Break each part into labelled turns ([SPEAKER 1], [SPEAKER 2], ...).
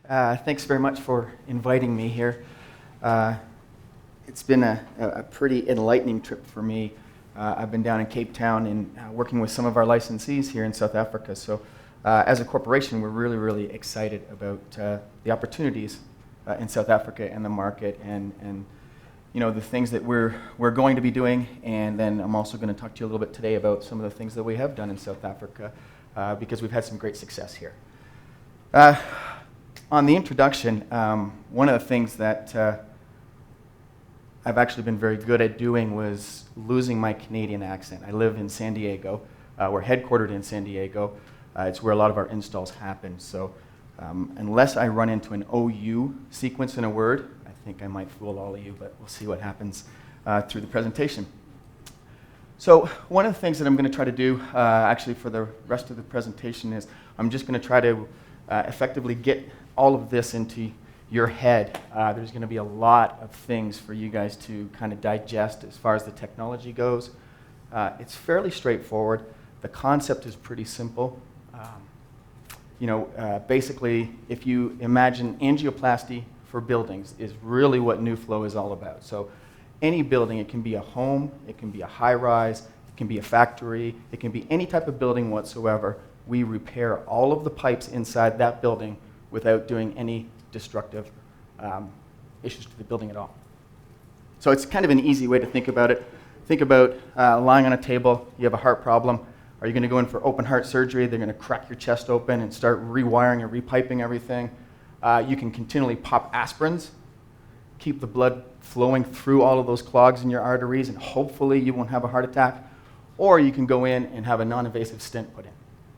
[SPEAKER 1] Thanks very much for inviting me here. It's been a pretty enlightening trip for me. I've been down in Cape Town and working with some of our licensees here in South Africa. So as a corporation, we're really excited about the opportunities in South Africa and the market and you know, the things that we're going to be doing. And then I'm also going to talk to you a little bit today about some of the things that we have done in South Africa because we've had some great success here. On the introduction, one of the things that I've actually been very good at doing was losing my Canadian accent. I live in San Diego. We're headquartered in San Diego. It's where a lot of our installs happen. So unless I run into an OU sequence in a word, I think I might fool all of you, but we'll see what happens through the presentation. So one of the things that I'm going to try to do actually for the rest of the presentation is I'm just going to try to effectively get all of this into your head. There's going to be a lot of things for you guys to kind of digest as far as the technology goes. It's fairly straightforward. The concept is pretty simple. Basically, if you imagine angioplasty for buildings is really what Nuflow is all about. So any building, it can be a home, it can be a high-rise, it can be a factory, it can be any type of building whatsoever. We repair all of the pipes inside that building without doing any destructive issues to the building at all. So it's kind of an easy way to think about it. Think about lying on a table, you have a heart problem. Are you going to go in for open heart surgery? They're going to crack your chest open and start rewiring and repiping everything. You can continually pop aspirins, keep the blood flowing through all of those clogs in your arteries, and hopefully you won't have a heart attack. Or you can go in and have a non-invasive stent put in.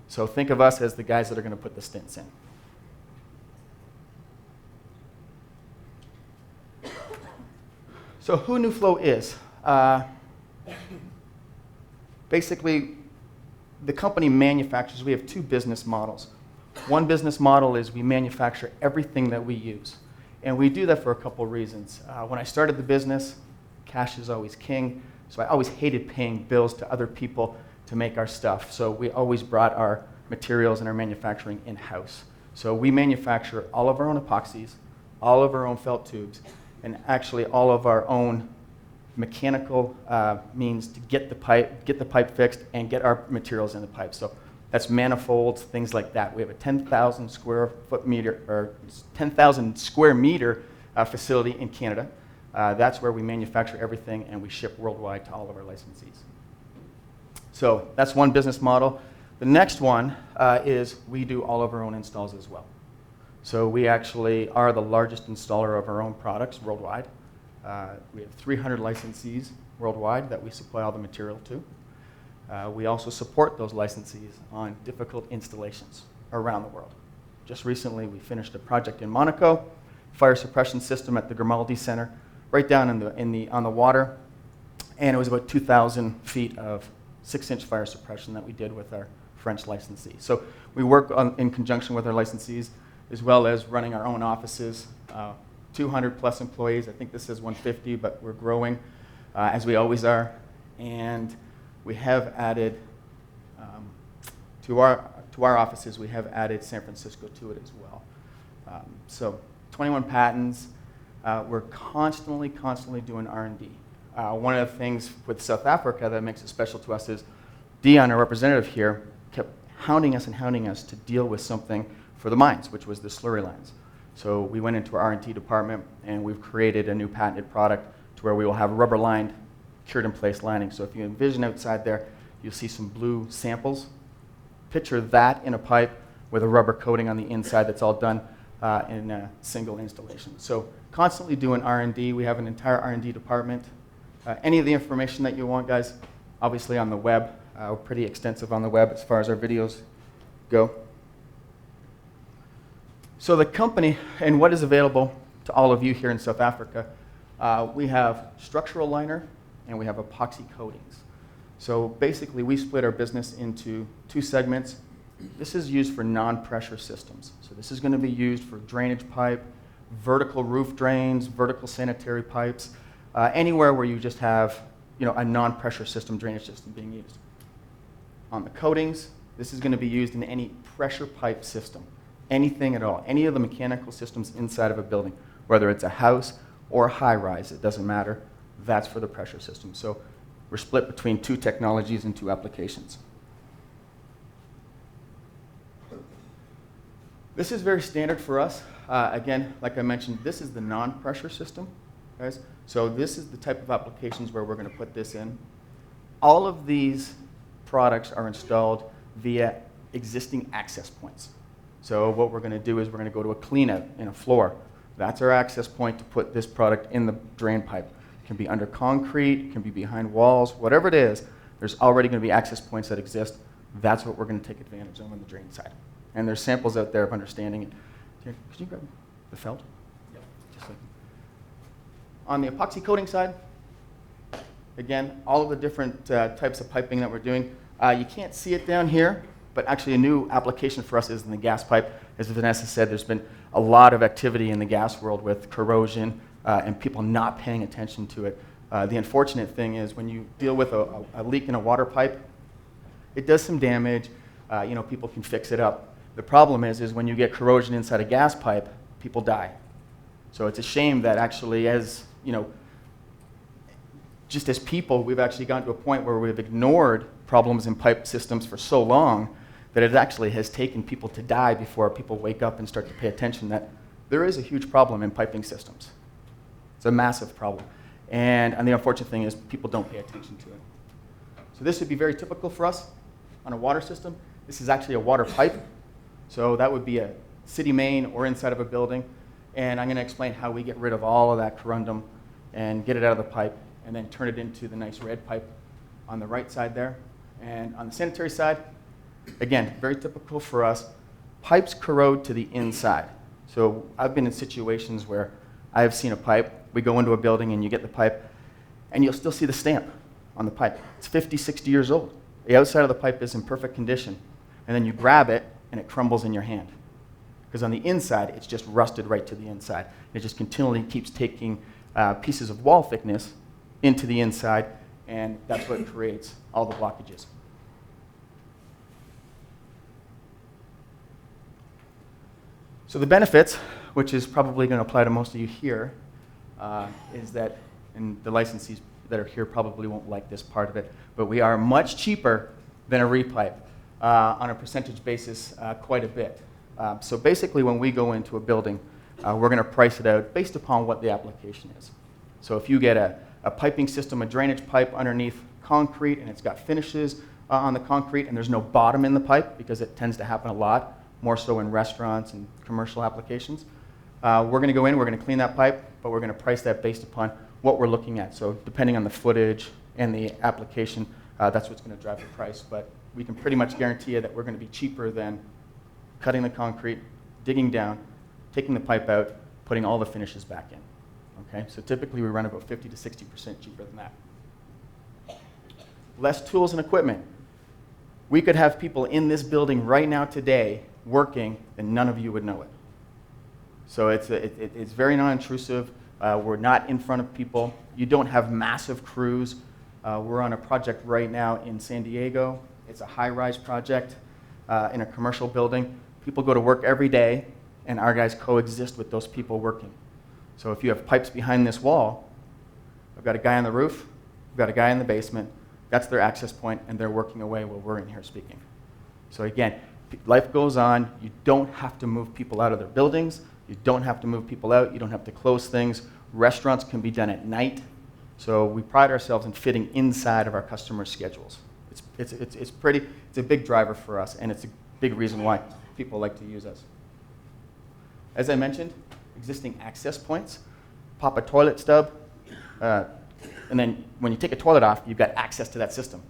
[SPEAKER 1] So think of us as the guys that are going to put the stents in. So who Nuflow is? Basically, the company manufactures. We have two business models. One business model is we manufacture everything that we use. And we do that for a couple reasons. When I started the business, cash is always king. So I always hated paying bills to other people to make our stuff. So we always brought our materials and our manufacturing in-house. So we manufacture all of our own epoxies, all of our own felt tubes, and actually all of our own mechanical means to get the pipe fixed and get our materials in the pipe. So that's manifolds, things like that. We have a 10,000 square meter facility in Canada. That's where we manufacture everything and we ship worldwide to all of our licensees. So that's one business model. The next one is we do all of our own installs as well. So we actually are the largest installer of our own products worldwide. We have 300 licensees worldwide that we supply all the material to. We also support those licensees on difficult installations around the world. Just recently, we finished a project in Monaco, fire suppression system at the Grimaldi Center, right down on the water, and it was about 2,000 feet of 6-inch fire suppression that we did with our French licensee. So we work in conjunction with our licensees, as well as running our own offices, 200 plus employees. I think this is 150, but we're growing as we always are. And we have added to our offices, we have added San Francisco to it as well. So 21 patents. We're constantly doing R&D. One of the things with South Africa that makes it special to us is Dion, our representative here, kept hounding us to deal with something for the mines, which was the slurry lines. So we went into our R&D department and we've created a new patented product to where we will have rubber-lined, cured-in-place lining. So if you envision outside there, you'll see some blue samples. Picture that in a pipe with a rubber coating on the inside that's all done in a single installation. So constantly doing R&D. We have an entire R&D department. Any of the information that you want, guys, obviously on the web. We're pretty extensive on the web as far as our videos go. So the company and what is available to all of you here in South Africa, we have structural liner and we have epoxy coatings. So basically we split our business into two segments. This is used for non-pressure systems. So this is going to be used for drainage pipe, vertical roof drains, vertical sanitary pipes, anywhere where you just have a non-pressure system, drainage system being used. On the coatings, this is going to be used in any pressure pipe system. anything at all, any of the mechanical systems inside of a building, whether it's a house or a high-rise, it doesn't matter. That's for the pressure system. So we're split between two technologies and two applications. This is very standard for us. Again, like I mentioned, this is the non-pressure system, guys. So this is the type of applications where we're going to put this in. All of these products are installed via existing access points. So what we're going to do is we're going to go to a cleanout in a floor. That's our access point to put this product in the drain pipe. It can be under concrete, it can be behind walls, whatever it is, there's already going to be access points that exist. That's what we're going to take advantage of on the drain side. And there's samples out there of understanding it. Here, could you grab the felt? Yep. Just like on the epoxy coating side, again, all of the different types of piping that we're doing. You can't see it down here, but actually a new application for us is in the gas pipe. As Vanessa said, there's been a lot of activity in the gas world with corrosion and people not paying attention to it. The unfortunate thing is when you deal with a leak in a water pipe, it does some damage. People can fix it up. The problem is when you get corrosion inside a gas pipe, people die. So it's a shame that actually just as people, we've actually gotten to a point where we've ignored problems in pipe systems for so long that it actually has taken people to die before people wake up and start to pay attention that there is a huge problem in piping systems. It's a massive problem. And the unfortunate thing is people don't pay attention to it. So this would be very typical for us on a water system. This is actually a water pipe. So that would be a city main or inside of a building. And I'm going to explain how we get rid of all of that corundum and get it out of the pipe and then turn it into the nice red pipe on the right side there. And on the sanitary side, again, very typical for us, pipes corrode to the inside. So I've been in situations where I have seen a pipe, we go into a building and you get the pipe, and you'll still see the stamp on the pipe. It's 50, 60 years old. The outside of the pipe is in perfect condition. And then you grab it, and it crumbles in your hand. Because on the inside, it's just rusted right to the inside. It just continually keeps taking pieces of wall thickness into the inside, and that's what creates all the blockages. So the benefits, which is probably going to apply to most of you here, is that, and the licensees that are here probably won't like this part of it, but we are much cheaper than a repipe on a percentage basis quite a bit. So basically when we go into a building, we're going to price it out based upon what the application is. So if you get a piping system, a drainage pipe underneath concrete, and it's got finishes on the concrete, and there's no bottom in the pipe, because it tends to happen a lot, more so in restaurants and commercial applications. We're going to go in, we're going to clean that pipe, but we're going to price that based upon what we're looking at. So depending on the footage and the application, that's what's going to drive the price. But we can pretty much guarantee you that we're going to be cheaper than cutting the concrete, digging down, taking the pipe out, putting all the finishes back in. Okay? So typically we run about 50 to 60% cheaper than that. Less tools and equipment. We could have people in this building right now today working, and none of you would know it. So it's very non-intrusive. We're not in front of people. You don't have massive crews. We're on a project right now in San Diego. It's a high-rise project in a commercial building. People go to work every day, and our guys coexist with those people working. So if you have pipes behind this wall, I've got a guy on the roof, I've got a guy in the basement, that's their access point, and they're working away while we're in here speaking. So again, life goes on. You don't have to move people out of their buildings. You don't have to move people out. You don't have to close things. Restaurants can be done at night. So we pride ourselves in fitting inside of our customers' schedules. It's a big driver for us, and it's a big reason why people like to use us. As I mentioned, existing access points. Pop a toilet stub, and then when you take a toilet off, you've got access to that system.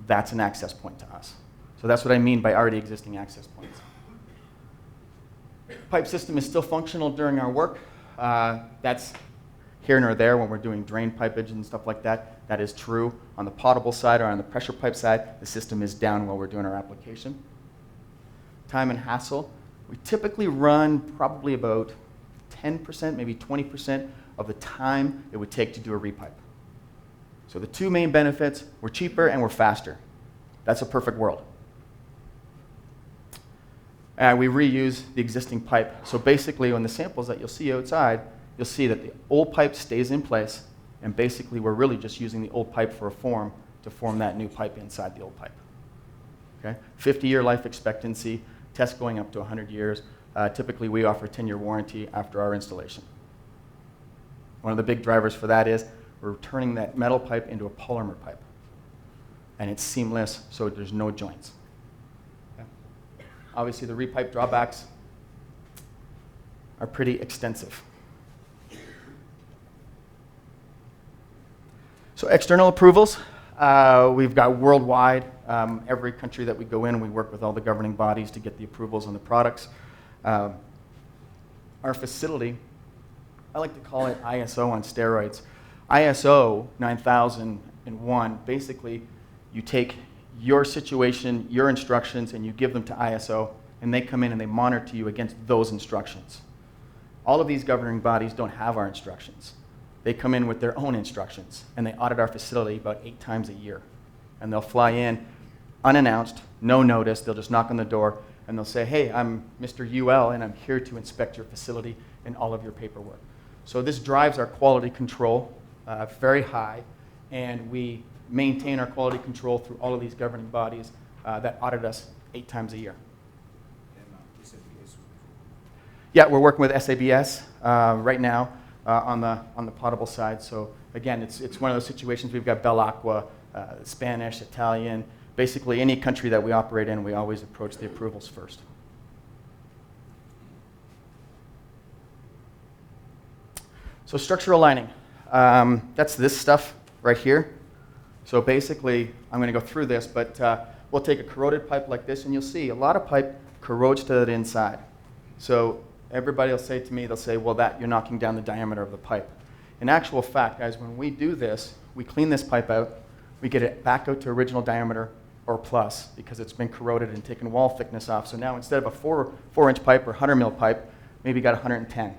[SPEAKER 1] That's an access point to us. So that's what I mean by already existing access points. Pipe system is still functional during our work. That's here nor there when we're doing drain pipage and stuff like that. That is true. On the potable side or on the pressure pipe side, the system is down while we're doing our application. Time and hassle. We typically run probably about 10%, maybe 20% of the time it would take to do a repipe. So the two main benefits, we're cheaper and we're faster. That's a perfect world. And we reuse the existing pipe. So basically, on the samples that you'll see outside, you'll see that the old pipe stays in place, and basically we're really just using the old pipe for a form to form that new pipe inside the old pipe. Okay? 50-year life expectancy, test going up to 100 years. Typically, we offer a 10-year warranty after our installation. One of the big drivers for that is we're turning that metal pipe into a polymer pipe. And it's seamless, so there's no joints. Okay? Obviously, the repipe drawbacks are pretty extensive. So external approvals, we've got worldwide. Every country that we go in, we work with all the governing bodies to get the approvals on the products. Our facility, I like to call it ISO on steroids. ISO 9001, basically you take your situation, your instructions, and you give them to ISO, and they come in and they monitor you against those instructions. All of these governing bodies don't have our instructions. They come in with their own instructions, and they audit our facility about 8 times a year. And they'll fly in unannounced, no notice. They'll just knock on the door, and they'll say, hey, I'm Mr. UL, and I'm here to inspect your facility and all of your paperwork. So this drives our quality control very high, and we maintain our quality control through all of these governing bodies that audit us 8 times a year.
[SPEAKER 2] And SABS?
[SPEAKER 1] Yeah, we're working with SABS right now on the potable side. So again, it's one of those situations. We've got Bell Aqua, Spanish, Italian, basically any country that we operate in, we always approach the approvals first. So structural lining, that's this stuff right here. So basically, I'm going to go through this, but we'll take a corroded pipe like this, and you'll see a lot of pipe corrodes to the inside. So everybody will say to me, they'll say, well, you're knocking down the diameter of the pipe. In actual fact, guys, when we do this, we clean this pipe out, we get it back out to original diameter or plus, because it's been corroded and taken wall thickness off. So now instead of a 4-inch pipe or 100 mil pipe, maybe got 110.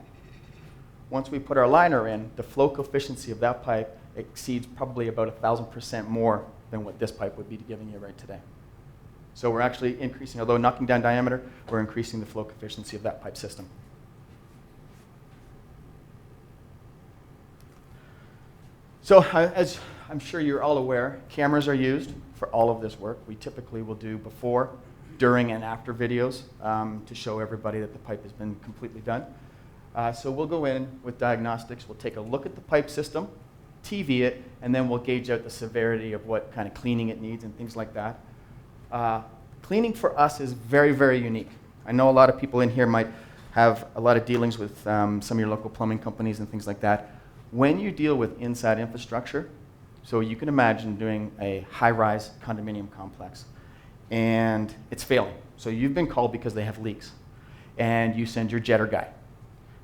[SPEAKER 1] Once we put our liner in, the flow coefficient of that pipe exceeds probably about 1,000% more than what this pipe would be giving you right today. So we're actually increasing, although knocking down diameter, we're increasing the flow coefficient of that pipe system. So as I'm sure you're all aware, cameras are used for all of this work. We typically will do before, during, and after videos to show everybody that the pipe has been completely done. So we'll go in with diagnostics. We'll take a look at the pipe system, TV it, and then we'll gauge out the severity of what kind of cleaning it needs and things like that. Cleaning for us is very, very unique. I know a lot of people in here might have a lot of dealings with some of your local plumbing companies and things like that. When you deal with inside infrastructure, so you can imagine doing a high-rise condominium complex, and it's failing. So you've been called because they have leaks, and you send your jetter guy.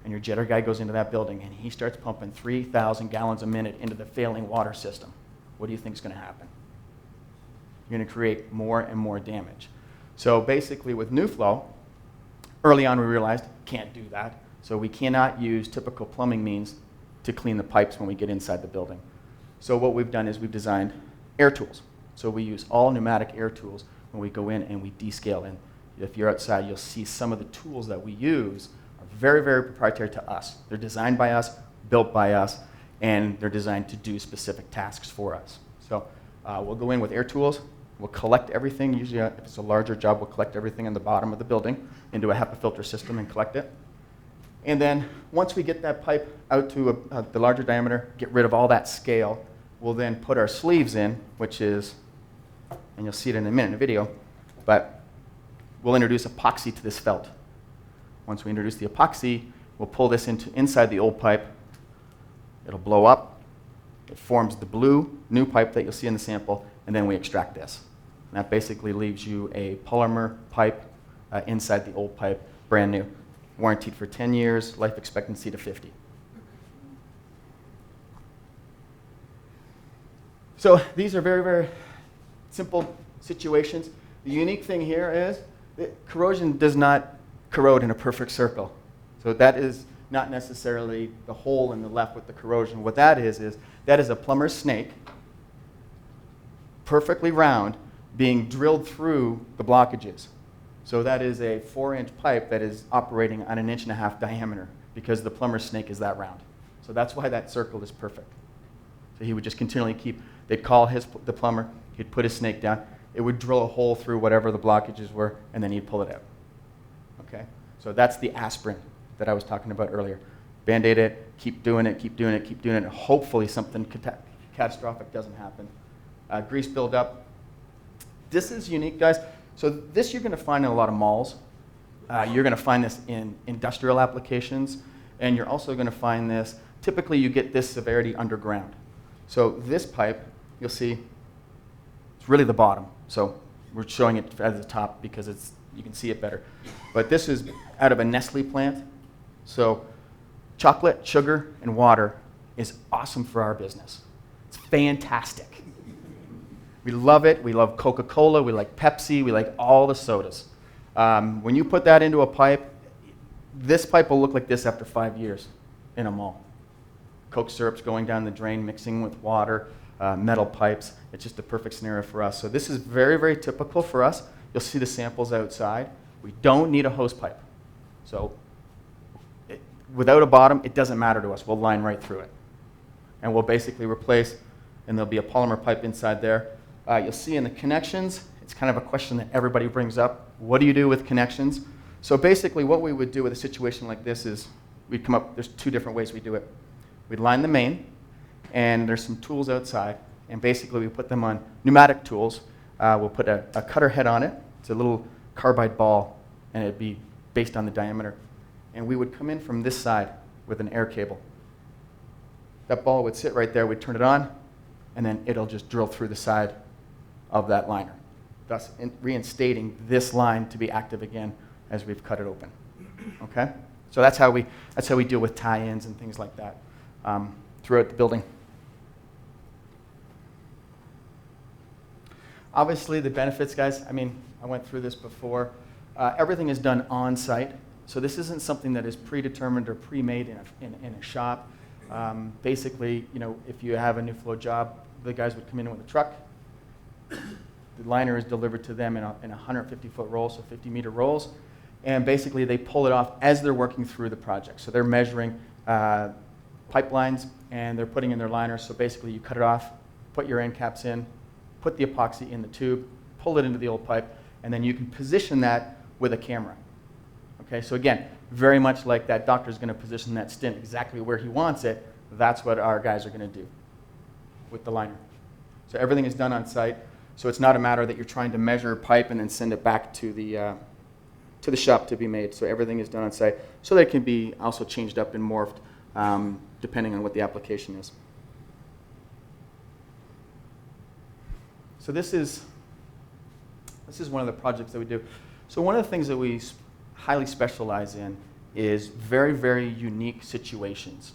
[SPEAKER 1] And your jetter guy goes into that building, and he starts pumping 3,000 gallons a minute into the failing water system. What do you think is going to happen? You're going to create more and more damage. So basically with Nuflow, early on we realized can't do that. So we cannot use typical plumbing means to clean the pipes when we get inside the building. So what we've done is we've designed air tools. So we use all pneumatic air tools when we go in and we descale. And if you're outside, you'll see some of the tools that we use very, very proprietary to us. They're designed by us, built by us, and they're designed to do specific tasks for us. So we'll go in with air tools. We'll collect everything. Usually, if it's a larger job, we'll collect everything in the bottom of the building into a HEPA filter system and collect it. And then once we get that pipe out to the larger diameter, get rid of all that scale, we'll then put our sleeves in, which is, and you'll see it in a minute in the video, but we'll introduce epoxy to this felt. Once we introduce the epoxy, we'll pull this inside the old pipe. It'll blow up. It forms the blue new pipe that you'll see in the sample, and then we extract this. And that basically leaves you a polymer pipe inside the old pipe, brand new. Warranted for 10 years, life expectancy to 50. So these are very, very simple situations. The unique thing here is that corrosion does not corrode in a perfect circle. So that is not necessarily the hole in the left with the corrosion. What that is that is a plumber's snake, perfectly round, being drilled through the blockages. So that is a 4-inch pipe that is operating on an 1.5 inch diameter because the plumber's snake is that round. So that's why that circle is perfect. So he would just continually they'd call the plumber, he'd put his snake down, it would drill a hole through whatever the blockages were, and then he'd pull it out. Okay? So that's the aspirin that I was talking about earlier. Band-aid it, keep doing it, keep doing it, keep doing it, and hopefully something catastrophic doesn't happen. Grease buildup. This is unique, guys. So this you're going to find in a lot of malls. You're going to find this in industrial applications, and you're also going to find this, typically you get this severity underground. So this pipe, you'll see, it's really the bottom. So we're showing it at the top because you can see it better. But this is out of a Nestle plant. So chocolate, sugar, and water is awesome for our business. It's fantastic. We love it. We love Coca-Cola. We like Pepsi. We like all the sodas. When you put that into a pipe, this pipe will look like this after 5 years in a mall. Coke syrup's going down the drain, mixing with water, metal pipes. It's just a perfect scenario for us. So this is very, very typical for us. You'll see the samples outside. We don't need a hose pipe. So without a bottom, it doesn't matter to us. We'll line right through it. And we'll basically replace, and there'll be a polymer pipe inside there. You'll see in the connections, it's kind of a question that everybody brings up. What do you do with connections? So basically what we would do with a situation like this is we'd come up, there's 2 different ways we do it. We'd line the main, and there's some tools outside, and basically we put them on pneumatic tools. We'll put a cutter head on it. It's a little carbide ball, and it'd be based on the diameter. And we would come in from this side with an air cable. That ball would sit right there. We'd turn it on, and then it'll just drill through the side of that liner, thus reinstating this line to be active again as we've cut it open. Okay? So that's how we deal with tie-ins and things like that throughout the building. Obviously, the benefits, guys, I mean, I went through this before. Everything is done on-site, so this isn't something that is predetermined or pre-made in a shop. Basically, you know, if you have a Nuflow job, the guys would come in with a truck. The liner is delivered to them in a 150-foot roll, so 50-meter rolls, and basically they pull it off as they're working through the project. So they're measuring pipelines, and they're putting in their liners. So basically you cut it off, put your end caps in, put the epoxy in the tube, pull it into the old pipe, and then you can position that with a camera. Okay, so again, very much like that doctor's going to position that stent exactly where he wants it, that's what our guys are going to do with the liner. So everything is done on site. So it's not a matter that you're trying to measure a pipe and then send it back to the shop to be made. So everything is done on site. So that it can be also changed up and morphed depending on what the application is. So this is one of the projects that we do. So one of the things that we highly specialize in is very, very unique situations.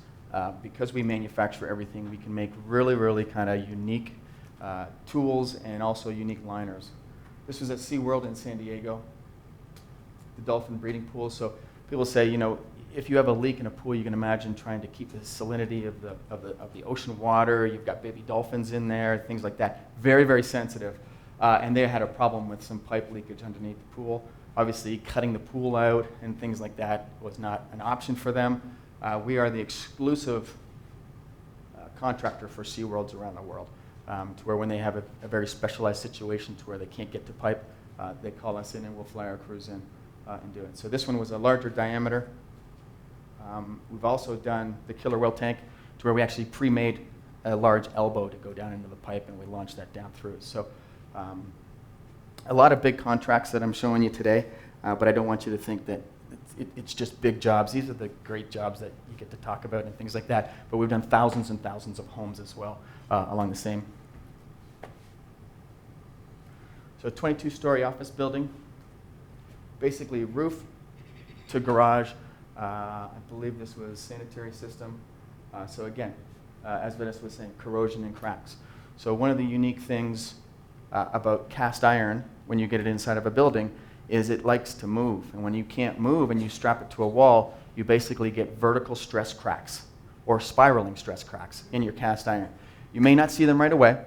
[SPEAKER 1] Because we manufacture everything, we can make really, really kind of unique tools and also unique liners. This was at SeaWorld in San Diego, the dolphin breeding pool. So people say, you know, if you have a leak in a pool, you can imagine trying to keep the salinity of the ocean water. You've got baby dolphins in there, things like that. Very, very sensitive. And they had a problem with some pipe leakage underneath the pool. Obviously, cutting the pool out and things like that was not an option for them. We are the exclusive contractor for SeaWorlds around the world, to where when they have a very specialized situation to where they can't get to pipe, they call us in and we'll fly our crews in and do it. So this one was a larger diameter. We've also done the killer whale tank to where we actually pre-made a large elbow to go down into the pipe, and we launched that down through. So a lot of big contracts that I'm showing you today, but I don't want you to think that it's just big jobs. These are the great jobs that you get to talk about and things like that. But we've done thousands and thousands of homes as well along the same. So a 22-story office building, basically roof to garage. I believe this was sanitary system. So again, as Vanessa was saying, corrosion and cracks. So one of the unique things about cast iron when you get it inside of a building is it likes to move. And when you can't move and you strap it to a wall, you basically get vertical stress cracks or spiraling stress cracks in your cast iron. You may not see them right away,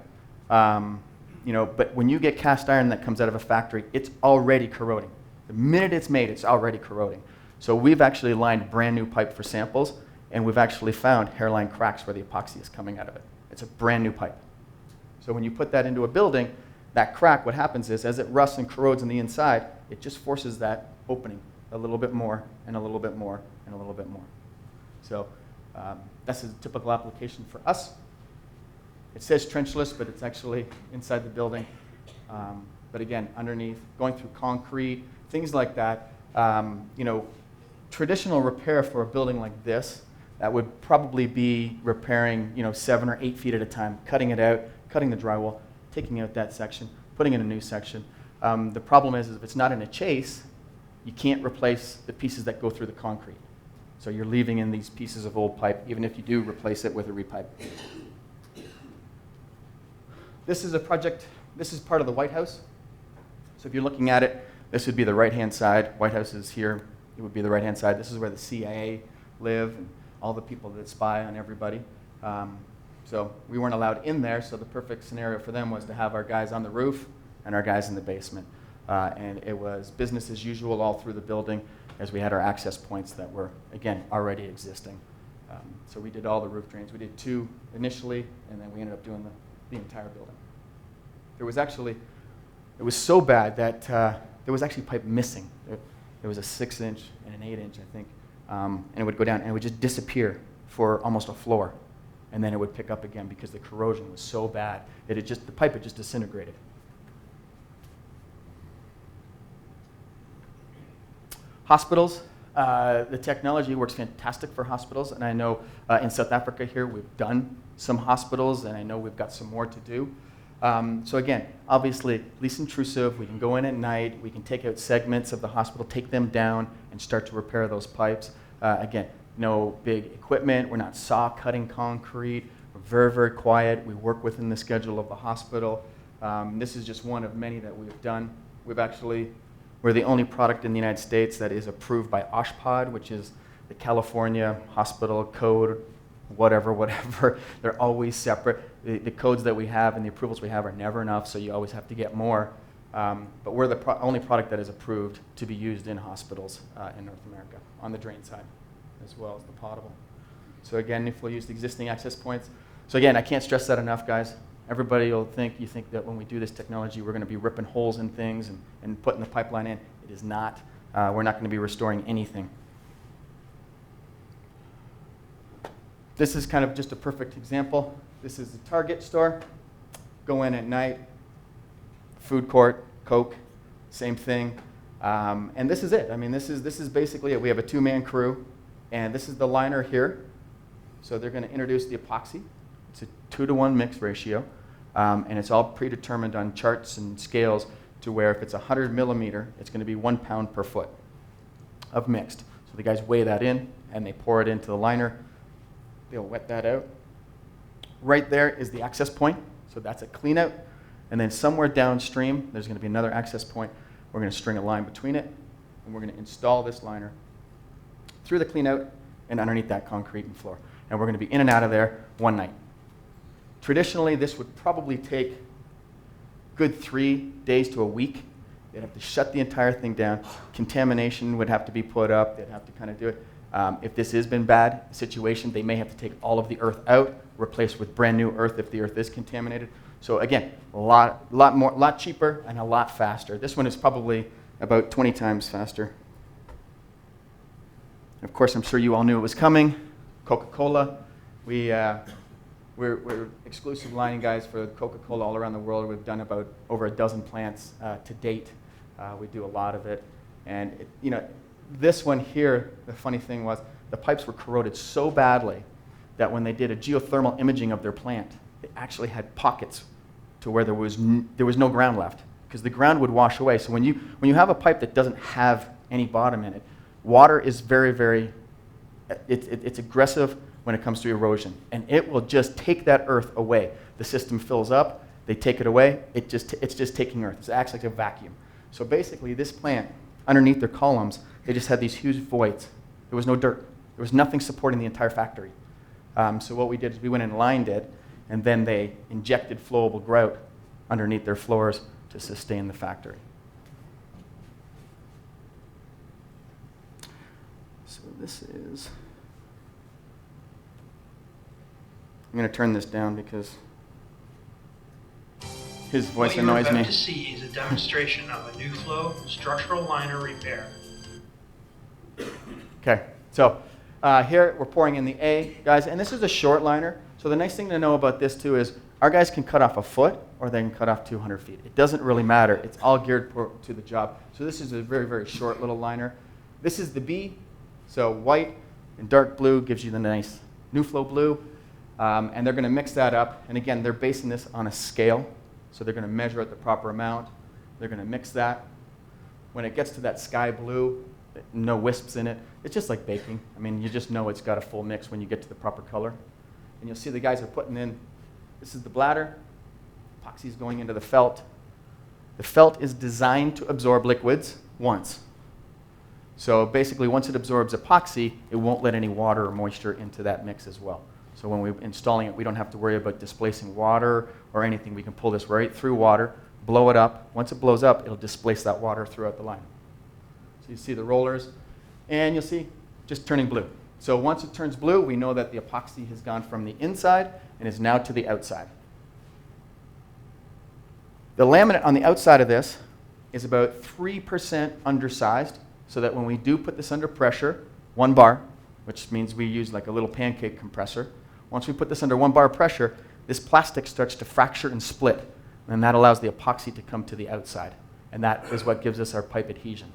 [SPEAKER 1] but when you get cast iron that comes out of a factory, it's already corroding. The minute it's made, it's already corroding. So we've actually lined brand new pipe for samples, and we've actually found hairline cracks where the epoxy is coming out of it. It's a brand new pipe. So when you put that into a building, that crack, what happens is, as it rusts and corrodes on the inside, it just forces that opening a little bit more, and a little bit more, and a little bit more. So that's a typical application for us. It says trenchless, but it's actually inside the building. But again, underneath, going through concrete, things like that. Traditional repair for a building like this, that would probably be repairing 7 or 8 feet at a time, cutting it out, cutting the drywall, taking out that section, putting in a new section. The problem is if it's not in a chase, you can't replace the pieces that go through the concrete. So you're leaving in these pieces of old pipe, even if you do replace it with a repipe. This is a project, this is part of the White House. So if you're looking at it, this would be the right-hand side. White House is here. It would be the right-hand side. This is where the CIA live and all the people that spy on everybody. So we weren't allowed in there, so the perfect scenario for them was to have our guys on the roof and our guys in the basement. And it was business as usual all through the building as we had our access points that were, again, already existing. So we did all the roof drains. We did 2 initially, and then we ended up doing the entire building. There was actually, it was so bad that there was actually pipe missing. There was a 6-inch and an 8-inch, I think, and it would go down and it would just disappear for almost a floor, and then it would pick up again because the corrosion was so bad that the pipe had just disintegrated. Hospitals, the technology works fantastic for hospitals, and I know in South Africa here we've done some hospitals, and I know we've got some more to do. So again, obviously, least intrusive. We can go in at night. We can take out segments of the hospital, take them down, and start to repair those pipes. Again, no big equipment. We're not saw cutting concrete. We're very, very quiet. We work within the schedule of the hospital. This is just one of many that we've done. We're the only product in the United States that is approved by OSHPD, which is the California Hospital Code, whatever. They're always separate. The codes that we have and the approvals we have are never enough, so you always have to get more. But we're the only product that is approved to be used in hospitals in North America, on the drain side, as well as the potable. So again, Nuflow used existing access points. So again, I can't stress that enough, guys. Everybody will think that when we do this technology, we're going to be ripping holes in things and putting the pipeline in. It is not. We're not going to be restoring anything. This is kind of just a perfect example. This is the Target store. Go in at night. Food court, Coke, same thing. And this is it. I mean, this is basically it. We have a 2-man crew, and this is the liner here. So they're going to introduce the epoxy. It's a 2-to-1 mix ratio, and it's all predetermined on charts and scales to where if it's 100 millimeter, it's going to be 1 pound per foot of mixed. So the guys weigh that in, and they pour it into the liner. They'll wet that out. Right there is the access point, so that's a clean out. And then somewhere downstream, there's going to be another access point. We're going to string a line between it, and we're going to install this liner through the clean out and underneath that concrete and floor. And we're going to be in and out of there one night. Traditionally, this would probably take good 3 days to a week. They'd have to shut the entire thing down. Contamination would have to be put up. They'd have to kind of do it. If this has been bad situation, they may have to take all of the earth out, replace with brand new earth if the earth is contaminated. So again, a lot cheaper and a lot faster. This one is probably about 20 times faster. Of course, I'm sure you all knew it was coming. Coca-Cola. We're exclusive lining guys for Coca-Cola all around the world. We've done about over a dozen plants to date. We do a lot of it. And this one here, the funny thing was the pipes were corroded so badly that when they did a geothermal imaging of their plant, they actually had pockets to where there was no ground left because the ground would wash away. So when you have a pipe that doesn't have any bottom in it, water is very, very, it's aggressive when it comes to erosion, and it will just take that earth away. The system fills up, they take it away, it's just taking earth. It acts like a vacuum. So basically this plant, underneath their columns, they just had these huge voids. There was no dirt. There was nothing supporting the entire factory. So what we did is we went and lined it, and then they injected flowable grout underneath their floors to sustain the factory. this is, I'm going to turn this down because his voice annoys
[SPEAKER 3] What
[SPEAKER 1] me.
[SPEAKER 3] you're about to see is a demonstration of a Nuflow structural liner repair.
[SPEAKER 1] Okay, so here we're pouring in the A, guys, and this is a short liner. So the nice thing to know about this too is our guys can cut off a foot or they can cut off 200 feet. It doesn't really matter. It's all geared to the job. So this is a very, very short little liner. This is the B, so white and dark blue gives you the nice Nuflow blue. And they're going to mix that up. And again, they're basing this on a scale. So they're going to measure out the proper amount. They're going to mix that. When it gets to that sky blue, no wisps in it, it's just like baking. I mean, you just know it's got a full mix when you get to the proper color. And you'll see the guys are putting in, this is the bladder. Epoxy is going into the felt. The felt is designed to absorb liquids once. So basically, once it absorbs epoxy, it won't let any water or moisture into that mix as well. So when we're installing it, we don't have to worry about displacing water or anything. We can pull this right through water, blow it up. Once it blows up, it'll displace that water throughout the line. So you see the rollers, and you'll see just turning blue. So once it turns blue, we know that the epoxy has gone from the inside and is now to the outside. The laminate on the outside of this is about 3% undersized, so that when we do put this under pressure, 1 bar, which means we use like a little pancake compressor. Once we put this under 1 bar pressure, this plastic starts to fracture and split, and that allows the epoxy to come to the outside. And that is what gives us our pipe adhesion.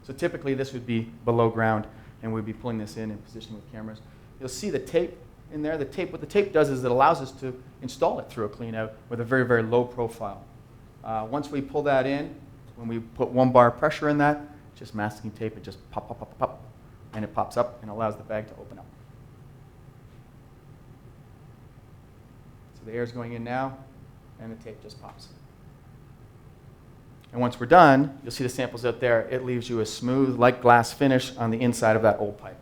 [SPEAKER 1] So typically this would be below ground, and we'd be pulling this in position with cameras. You'll see the tape in there. What the tape does is it allows us to install it through a clean out with a very, very low profile. Once we pull that in, when we put 1 bar pressure in that, just masking tape, it just pop, pop, pop, pop, and it pops up and allows the bag to open up. So the air is going in now, and the tape just pops. And once we're done, you'll see the samples out there. It leaves you a smooth, like glass finish on the inside of that old pipe.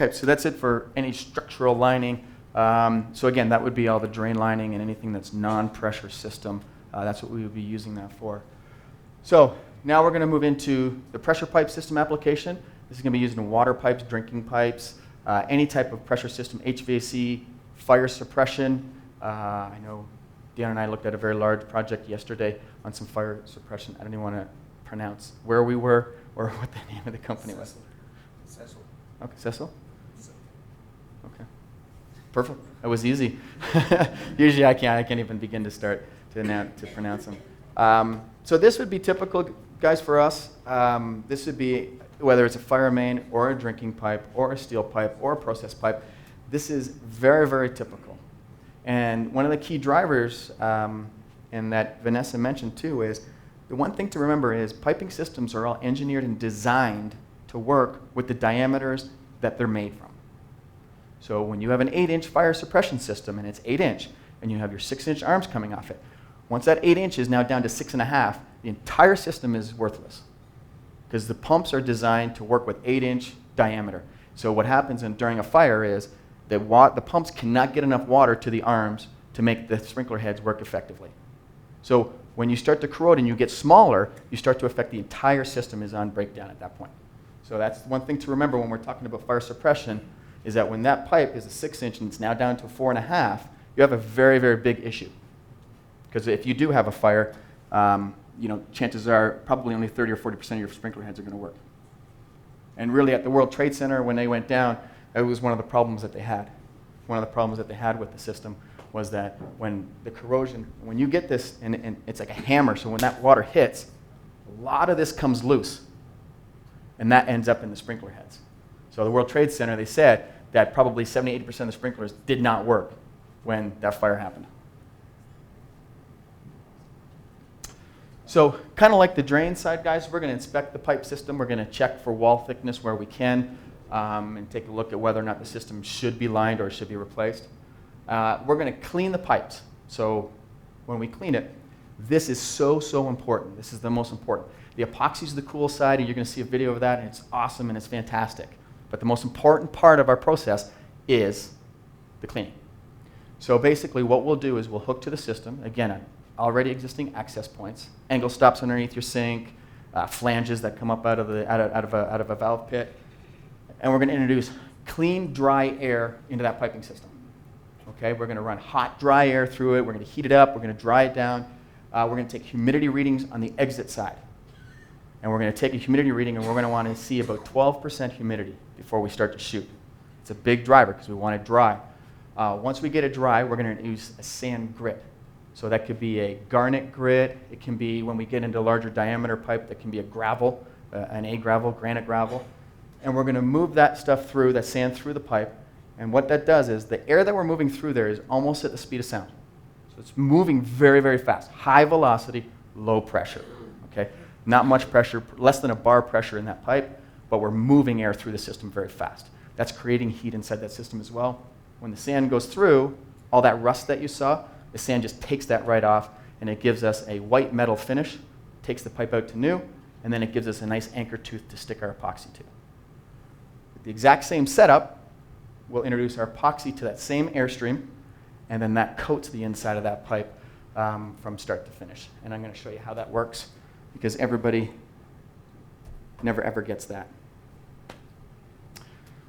[SPEAKER 1] Okay, so that's it for any structural lining. So again, that would be all the drain lining and anything that's non-pressure system. That's what we would be using that for. So now we're going to move into the pressure pipe system application. This is going to be used in water pipes, drinking pipes, any type of pressure system, HVAC, fire suppression. I know Dan and I looked at a very large project yesterday on some fire suppression. I don't even want to pronounce where we were or what the name of the company was.
[SPEAKER 2] Cecil.
[SPEAKER 1] Okay, Cecil? Okay. Perfect. That was easy. Usually I can't even begin to start to pronounce them. So this would be typical, guys, for us. This would be whether it's a fire main or a drinking pipe or a steel pipe or a process pipe. This is very, very typical. And one of the key drivers, and that Vanessa mentioned too, is the one thing to remember is piping systems are all engineered and designed to work with the diameters that they're made from. So when you have an 8-inch fire suppression system and it's 8-inch and you have your 6-inch arms coming off it, once that 8-inch is now down to 6.5, the entire system is worthless because the pumps are designed to work with 8-inch diameter. So what happens during a fire is that the pumps cannot get enough water to the arms to make the sprinkler heads work effectively. So when you start to corrode and you get smaller, you start to affect the entire system is on breakdown at that point. So that's one thing to remember when we're talking about fire suppression, is that when that pipe is a 6-inch and it's now down to 4.5, you have a very, very big issue. Because if you do have a fire, chances are probably only 30 or 40% of your sprinkler heads are going to work. And really at the World Trade Center, when they went down, it was one of the problems that they had. One of the problems that they had with the system was that when the corrosion, when you get this, and it's like a hammer, so when that water hits, a lot of this comes loose. And that ends up in the sprinkler heads. So the World Trade Center, they said that probably 70-80% of the sprinklers did not work when that fire happened. So kind of like the drain side, guys, we're going to inspect the pipe system. We're going to check for wall thickness where we can and take a look at whether or not the system should be lined or should be replaced. We're going to clean the pipes. So when we clean it, this is so, so important. This is the most important. The epoxy is the cool side, and you're going to see a video of that, and it's awesome and it's fantastic. But the most important part of our process is the cleaning. So basically what we'll do is we'll hook to the system, again, on already existing access points, angle stops underneath your sink, flanges that come up out of a valve pit, and we're going to introduce clean, dry air into that piping system. Okay, we're going to run hot, dry air through it. We're going to heat it up. We're going to dry it down. We're going to take humidity readings on the exit side. And we're going to take a humidity reading, and we're going to want to see about 12% humidity before we start to shoot. It's a big driver because we want it dry. Once we get it dry, we're going to use a sand grit. So that could be a garnet grit. It can be, when we get into larger diameter pipe, that can be a gravel, an A gravel, granite gravel. And we're going to move that stuff through, that sand through the pipe. And what that does is the air that we're moving through there is almost at the speed of sound. So it's moving very, very fast. High velocity, low pressure. Okay? Not much pressure, less than a bar pressure in that pipe, but we're moving air through the system very fast. That's creating heat inside that system as well. When the sand goes through, all that rust that you saw, the sand just takes that right off, and it gives us a white metal finish, takes the pipe out to new, and then it gives us a nice anchor tooth to stick our epoxy to. With the exact same setup, we'll introduce our epoxy to that same airstream, and then that coats the inside of that pipe from start to finish. And I'm going to show you how that works, because everybody never ever gets that.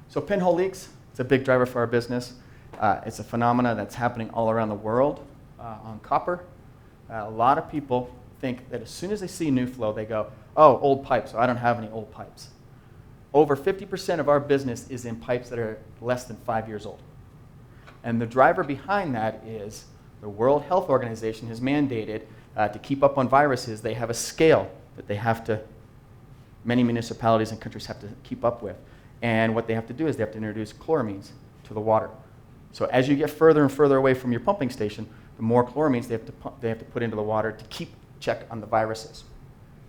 [SPEAKER 1] So pinhole leaks, it's a big driver for our business. It's a phenomena that's happening all around the world on copper. A lot of people think that as soon as they see Nuflow, they go, oh, old pipes, so I don't have any old pipes. Over 50% of our business is in pipes that are less than 5 years old. And the driver behind that is the World Health Organization has mandated to keep up on viruses. They have a scale that they have to, many municipalities and countries have to keep up with. And what they have to do is they have to introduce chloramines to the water. So as you get further and further away from your pumping station, the more chloramines they have to put into the water to keep check on the viruses.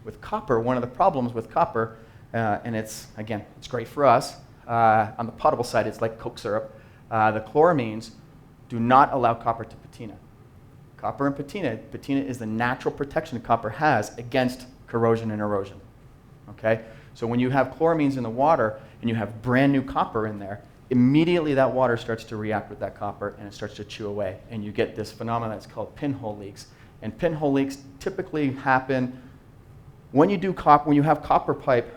[SPEAKER 1] With copper, one of the problems with copper, and it's great for us, on the potable side it's like Coke syrup, the chloramines do not allow copper to patina. Copper and patina is the natural protection copper has against corrosion and erosion. Okay? So when you have chloramines in the water and you have brand new copper in there, immediately that water starts to react with that copper and it starts to chew away. And you get this phenomenon that's called pinhole leaks. And pinhole leaks typically happen when you have copper pipe.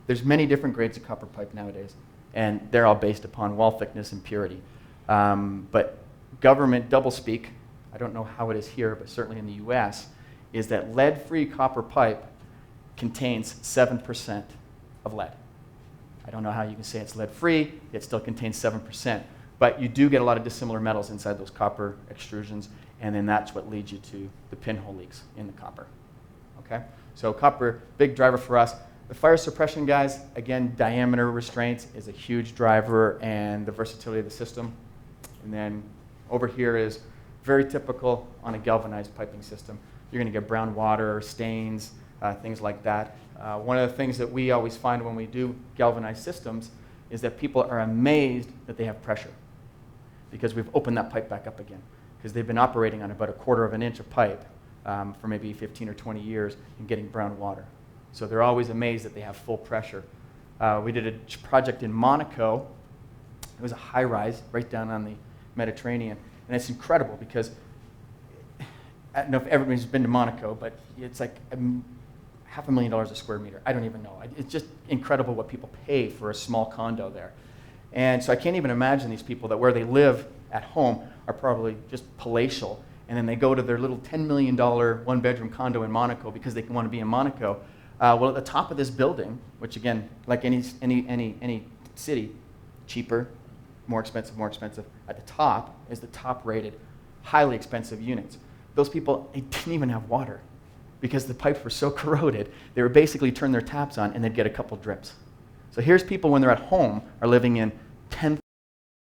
[SPEAKER 1] There's many different grades of copper pipe nowadays, and they're all based upon wall thickness and purity. But government doublespeak, I don't know how it is here, but certainly in the US, is that lead-free copper pipe contains 7% of lead. I don't know how you can say it's lead-free, it still contains 7%. But you do get a lot of dissimilar metals inside those copper extrusions, and then that's what leads you to the pinhole leaks in the copper. Okay? So copper, big driver for us. The fire suppression guys, again, diameter restraints is a huge driver, and the versatility of the system. And then over here is very typical on a galvanized piping system. You're going to get brown water, stains, things like that. One of the things that we always find when we do galvanized systems is that people are amazed that they have pressure, because we've opened that pipe back up again, because they've been operating on about 1/4 of an inch of pipe for maybe 15 or 20 years and getting brown water. So they're always amazed that they have full pressure. We did a project in Monaco. It was a high-rise right down on the Mediterranean. And it's incredible because, I don't know if everybody's been to Monaco, but it's like $500,000 a square meter. I don't even know. It's just incredible what people pay for a small condo there. And so I can't even imagine these people that where they live at home are probably just palatial, and then they go to their little $10 million one-bedroom condo in Monaco because they want to be in Monaco. Well, at the top of this building, which again, like any city, cheaper, more expensive. At the top is the top-rated, highly expensive units. Those people, they didn't even have water because the pipes were so corroded. They would basically turn their taps on and they'd get a couple drips. So here's people when they're at home are living in